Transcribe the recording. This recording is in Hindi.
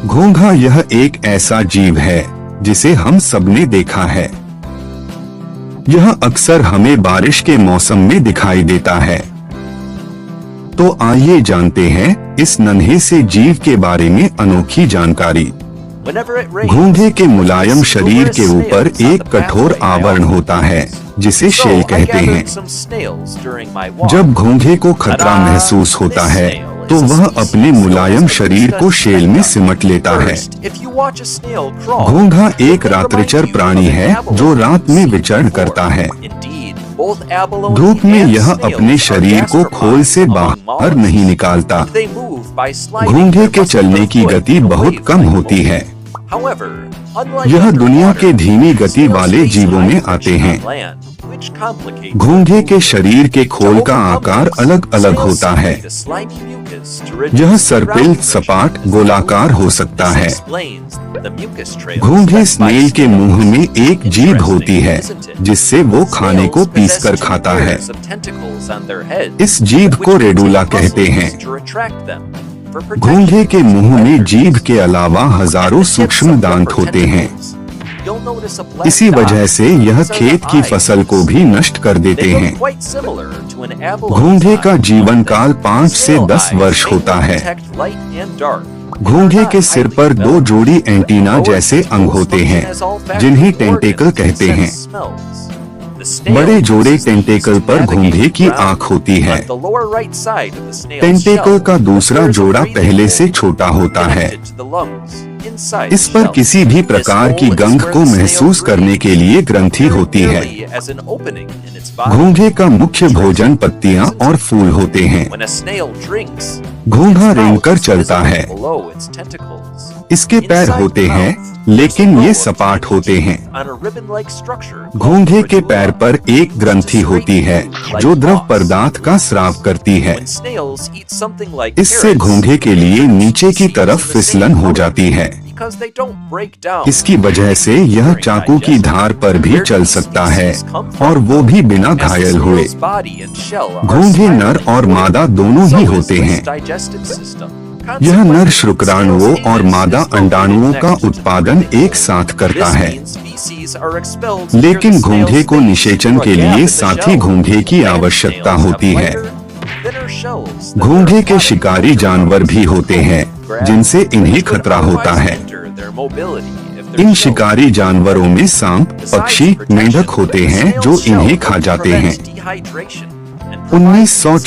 घोंघा यह एक ऐसा जीव है जिसे हम सबने देखा है। यह अक्सर हमें बारिश के मौसम में दिखाई देता है। तो आइए जानते हैं इस नन्हे से जीव के बारे में अनोखी जानकारी। घोंघे के मुलायम शरीर के ऊपर एक कठोर आवरण होता है जिसे शेल कहते हैं। जब घोंघे को खतरा महसूस होता है तो वह अपने मुलायम शरीर को शेल में सिमट लेता है। घोंघा एक रात्रिचर प्राणी है जो रात में विचरण करता है। धूप में यह अपने शरीर को खोल से बाहर नहीं निकालता। घोंघे के चलने की गति बहुत कम होती है। यह दुनिया के धीमी गति वाले जीवों में आते हैं। घोंघे के शरीर के खोल का आकार अलग अलग होता है। यह सर्पिल, सपाट, गोलाकार हो सकता है। घोंघे स्नेल के मुंह में एक जीभ होती है जिससे वो खाने को पीसकर खाता है। इस जीभ को रेडुला कहते हैं। घोंघे के मुंह में जीभ के अलावा हजारों सूक्ष्म दांत होते हैं। इसी वजह से यह खेत की फसल को भी नष्ट कर देते हैं। घोंघे का जीवन काल 5 से 10 वर्ष होता है। घोंघे के सिर पर 2 जोड़ी एंटीना जैसे अंग होते हैं जिन्हें टेंटेकल कहते हैं। बड़े जोड़े टेंटेकल पर घोंघे की आंख होती है। टेंटेकल का दूसरा जोड़ा पहले से छोटा होता है। इस पर किसी भी प्रकार की गंध को महसूस करने के लिए ग्रंथि होती है। घोंघे का मुख्य भोजन पत्तियां और फूल होते हैं। घोंघा रेंगकर चलता है। इसके पैर होते हैं लेकिन ये सपाट होते हैं। घोंघे के पैर पर एक ग्रंथि होती है जो द्रव पदार्थ का स्राव करती है। इससे घोंघे के लिए नीचे की तरफ फिसलन हो जाती है। इसकी वजह से यह चाकू की धार पर भी चल सकता है और वो भी बिना घायल हुए। घोंघे नर और मादा दोनों ही होते हैं। यह नर शुक्राणुओं और मादा अंडाणुओं का उत्पादन एक साथ करता है। लेकिन घोंघे को निषेचन के लिए साथी घोंघे की आवश्यकता होती है। घोंघे के शिकारी जानवर भी होते हैं जिनसे इन्हें खतरा होता है। इन शिकारी जानवरों में सांप, पक्षी, मेंढक होते हैं जो इन्हें खा जाते हैं। 1900